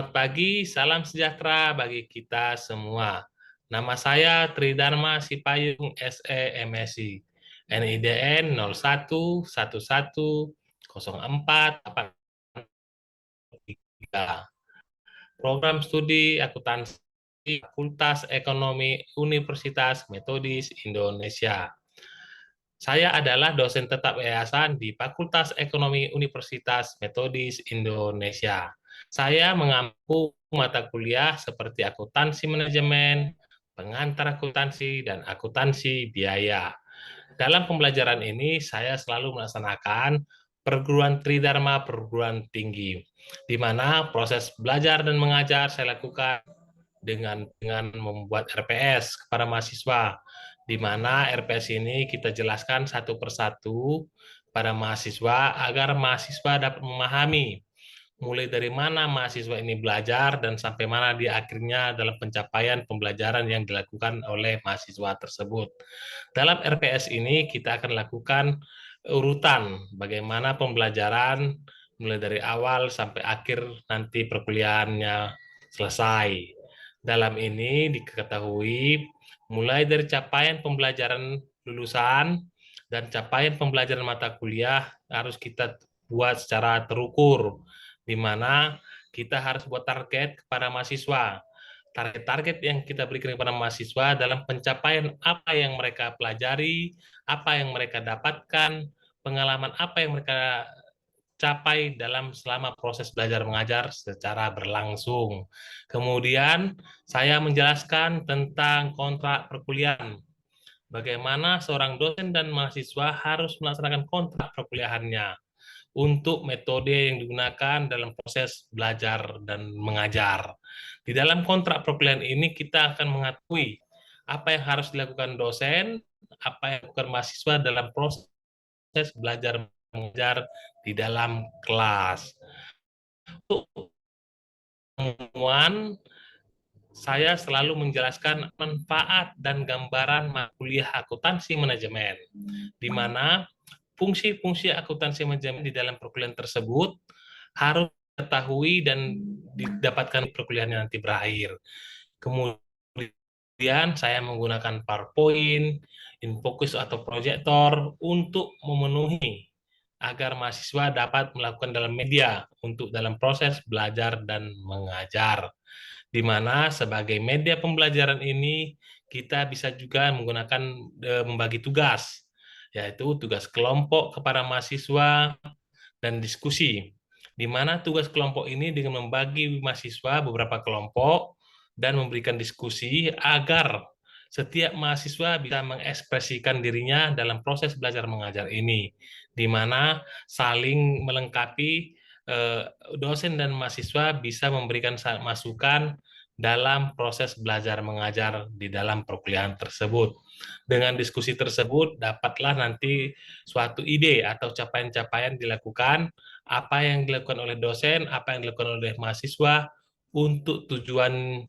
Selamat pagi, salam sejahtera bagi kita semua. Nama saya Tridharma Sipayung SE MSI, NIDN 01110483. Program Studi Akuntansi Fakultas Ekonomi Universitas Metodis Indonesia. Saya adalah dosen tetap yayasan di Fakultas Ekonomi Universitas Metodis Indonesia. Saya mengampu mata kuliah seperti akuntansi manajemen, pengantar akuntansi, dan akuntansi biaya. Dalam pembelajaran ini, saya selalu melaksanakan perguruan Tridharma perguruan tinggi, di mana proses belajar dan mengajar saya lakukan dengan membuat RPS kepada mahasiswa, di mana RPS ini kita jelaskan satu persatu pada mahasiswa agar mahasiswa dapat memahami mulai dari mana mahasiswa ini belajar dan sampai mana di akhirnya dalam pencapaian pembelajaran yang dilakukan oleh mahasiswa tersebut. Dalam RPS ini kita akan lakukan urutan bagaimana pembelajaran mulai dari awal sampai akhir nanti perkuliahannya selesai. Dalam ini diketahui mulai dari capaian pembelajaran lulusan dan capaian pembelajaran mata kuliah harus kita buat secara terukur, di mana kita harus buat target kepada mahasiswa. Target-target yang kita berikan kepada mahasiswa dalam pencapaian apa yang mereka pelajari, apa yang mereka dapatkan, pengalaman apa yang mereka capai dalam selama proses belajar mengajar secara berlangsung. Kemudian saya menjelaskan tentang kontrak perkuliahan. Bagaimana seorang dosen dan mahasiswa harus melaksanakan kontrak perkuliahannya untuk metode yang digunakan dalam proses belajar dan mengajar. Di dalam kontrak perkuliahan ini kita akan mengetahui apa yang harus dilakukan dosen, apa yang dilakukan mahasiswa dalam proses belajar mengajar di dalam kelas. Untuk temuan, saya selalu menjelaskan manfaat dan gambaran kuliah akuntansi manajemen, di mana fungsi-fungsi akuntansi manajemen di dalam perkuliahan tersebut harus diketahui dan didapatkan perkuliahan nanti berakhir. Kemudian saya menggunakan PowerPoint, InFocus atau proyektor untuk memenuhi agar mahasiswa dapat melakukan dalam media untuk dalam proses belajar dan mengajar. Di mana sebagai media pembelajaran ini kita bisa juga menggunakan membagi tugas, yaitu tugas kelompok kepada mahasiswa dan diskusi, di mana tugas kelompok ini dengan membagi mahasiswa beberapa kelompok dan memberikan diskusi agar setiap mahasiswa bisa mengekspresikan dirinya dalam proses belajar mengajar ini, di mana saling melengkapi, dosen dan mahasiswa bisa memberikan masukan dalam proses belajar mengajar di dalam perkuliahan tersebut. Dengan diskusi tersebut dapatlah nanti suatu ide atau capaian-capaian dilakukan, apa yang dilakukan oleh dosen, apa yang dilakukan oleh mahasiswa untuk tujuan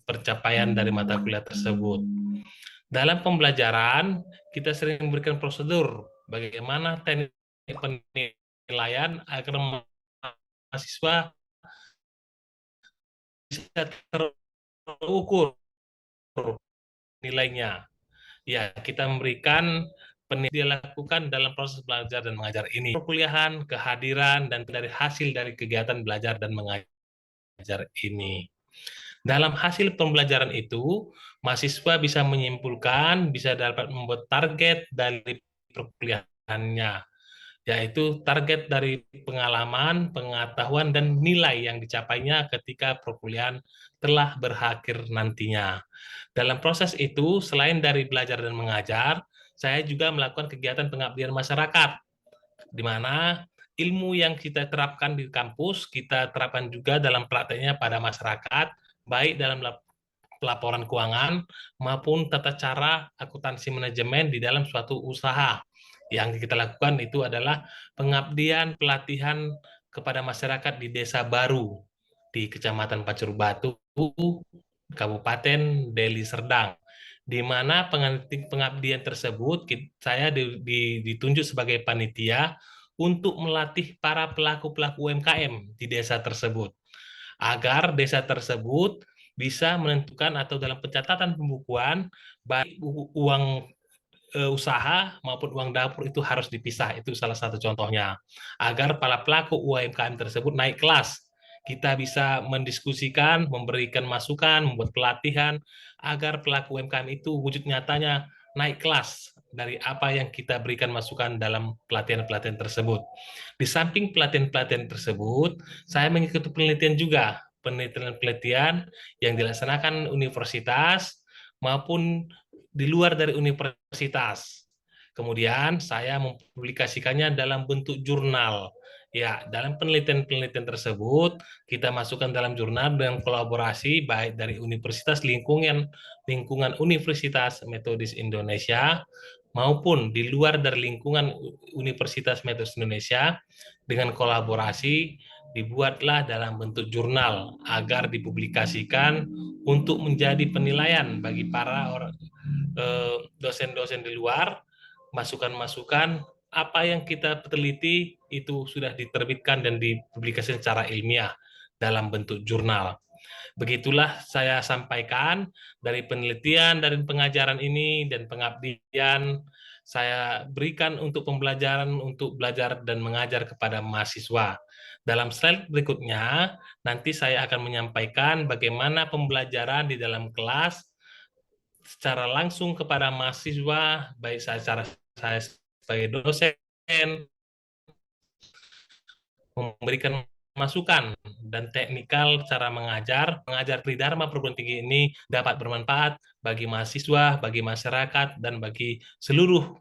pencapaian dari mata kuliah tersebut. Dalam pembelajaran, kita sering memberikan prosedur bagaimana teknik penilaian agar mahasiswa bisa terukur nilainya. Ya, kita memberikan penelitian dilakukan dalam proses belajar dan mengajar ini. Perkuliahan, kehadiran, dan dari hasil dari kegiatan belajar dan mengajar ini. Dalam hasil pembelajaran itu, mahasiswa bisa menyimpulkan, bisa dapat membuat target dari perkuliahannya, yaitu target dari pengalaman, pengetahuan, dan nilai yang dicapainya ketika perkuliahan telah berakhir nantinya. Dalam proses itu, selain dari belajar dan mengajar, saya juga melakukan kegiatan pengabdian masyarakat, di mana ilmu yang kita terapkan di kampus, kita terapkan juga dalam prakteknya pada masyarakat, baik dalam pelaporan keuangan maupun tata cara akuntansi manajemen di dalam suatu usaha. Yang kita lakukan itu adalah pengabdian pelatihan kepada masyarakat di Desa Baru, di Kecamatan Pacur Batu, Kabupaten Deli Serdang, di mana pengabdian tersebut saya ditunjuk sebagai panitia untuk melatih para pelaku-pelaku UMKM di desa tersebut, agar desa tersebut bisa menentukan atau dalam pencatatan pembukuan, baik uang usaha maupun uang dapur itu harus dipisah. Itu salah satu contohnya. Agar para pelaku UMKM tersebut naik kelas. Kita bisa mendiskusikan, memberikan masukan, membuat pelatihan, agar pelaku UMKM itu wujud nyatanya naik kelas dari apa yang kita berikan masukan dalam pelatihan-pelatihan tersebut. Di samping pelatihan-pelatihan tersebut, saya mengikuti penelitian juga, penelitian-penelitian yang dilaksanakan universitas maupun di luar dari universitas. Kemudian saya mempublikasikannya dalam bentuk jurnal. Ya, dalam penelitian-penelitian tersebut kita masukkan dalam jurnal dengan kolaborasi baik dari universitas lingkungan Universitas Metodis Indonesia maupun di luar dari lingkungan Universitas Metodis Indonesia. Dengan kolaborasi dibuatlah dalam bentuk jurnal agar dipublikasikan untuk menjadi penilaian bagi para dosen-dosen di luar, masukan-masukan apa yang kita teliti itu sudah diterbitkan dan dipublikasikan secara ilmiah dalam bentuk jurnal. Begitulah saya sampaikan dari penelitian, dari pengajaran ini, dan pengabdian saya berikan untuk pembelajaran, untuk belajar dan mengajar kepada mahasiswa. Dalam slide berikutnya, nanti saya akan menyampaikan bagaimana pembelajaran di dalam kelas secara langsung kepada mahasiswa, baik saya sebagai dosen, memberikan masukan dan teknikal cara mengajar Tridharma perguruan tinggi ini dapat bermanfaat bagi mahasiswa, bagi masyarakat, dan bagi seluruh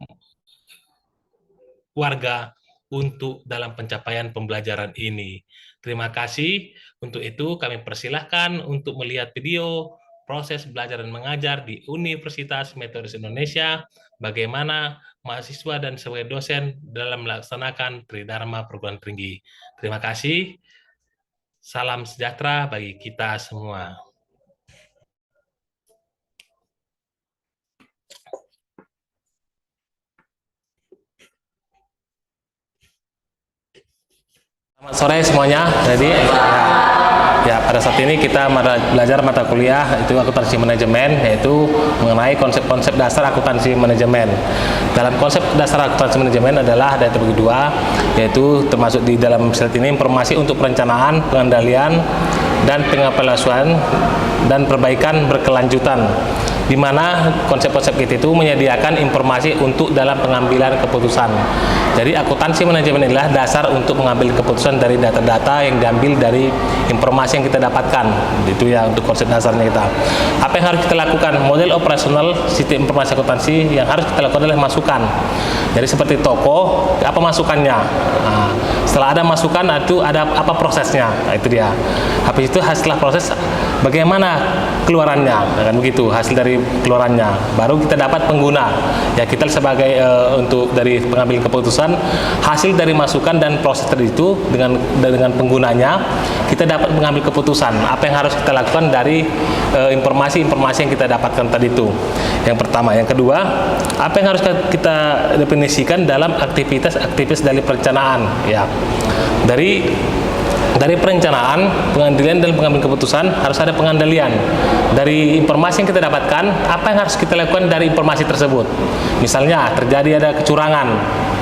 warga untuk dalam pencapaian pembelajaran ini. Terima kasih. Untuk itu kami persilahkan untuk melihat video proses belajar dan mengajar di Universitas Metodis Indonesia, bagaimana mahasiswa dan sebagai dosen dalam melaksanakan Tridharma perguruan tinggi. Terima kasih. Salam sejahtera bagi kita semua. Selamat sore semuanya. Jadi ya pada saat ini kita belajar mata kuliah itu akuntansi manajemen, yaitu mengenai konsep-konsep dasar akuntansi manajemen. Dalam konsep dasar akuntansi manajemen adalah ada terbagi dua, yaitu termasuk di dalam slide ini informasi untuk perencanaan, pengendalian, dan pengevaluasian dan perbaikan berkelanjutan, di mana konsep-konsep itu menyediakan informasi untuk dalam pengambilan keputusan. Jadi akuntansi manajemen adalah dasar untuk mengambil keputusan dari data-data yang diambil dari informasi yang kita dapatkan. Itu ya untuk konsep dasarnya kita. Apa yang harus kita lakukan? Model operasional sistem informasi akuntansi yang harus kita lakukan adalah masukan. Jadi seperti toko, apa masukannya? Nah, setelah ada masukan, itu ada apa prosesnya? Nah, itu dia. Habis itu setelah proses, bagaimana keluarannya? Nah, kan begitu, hasil dari keluarannya. Baru kita dapat pengguna. Ya kita sebagai untuk dari pengambil keputusan, hasil dari masukan dan proses itu dengan penggunanya, kita dapat mengambil keputusan. Apa yang harus kita lakukan dari informasi-informasi yang kita dapatkan tadi itu. Yang pertama. Yang kedua, apa yang harus kita definisikan dalam aktivitas dari perencanaan. Ya, dari perencanaan, pengendalian dan pengambilan keputusan harus ada pengendalian. Dari informasi yang kita dapatkan, apa yang harus kita lakukan dari informasi tersebut? Misalnya terjadi ada kecurangan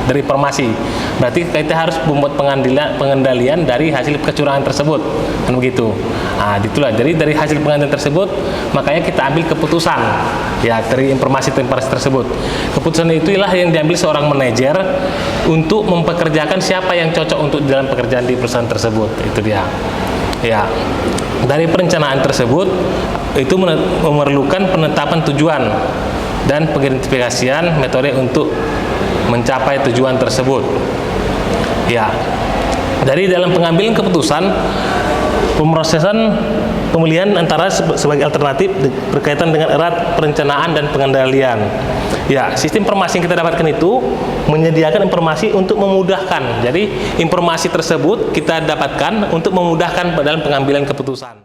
dari informasi, berarti kita harus membuat pengendalian dari hasil kecurangan tersebut, kan begitu. Nah, itulah. Jadi dari hasil pengendalian tersebut, makanya kita ambil keputusan ya dari informasi tersebut. Keputusan itulah yang diambil seorang manajer untuk mempekerjakan siapa yang cocok untuk dalam pekerjaan di perusahaan tersebut. Itu dia. Ya. Dari perencanaan tersebut itu memerlukan penetapan tujuan dan pengidentifikasian metode untuk mencapai tujuan tersebut. Ya. Dari dalam pengambilan keputusan, pemrosesan pemilihan antara sebagai alternatif berkaitan dengan erat perencanaan dan pengendalian. Ya, sistem informasi yang kita dapatkan itu menyediakan informasi untuk memudahkan. Jadi, informasi tersebut kita dapatkan untuk memudahkan dalam pengambilan keputusan.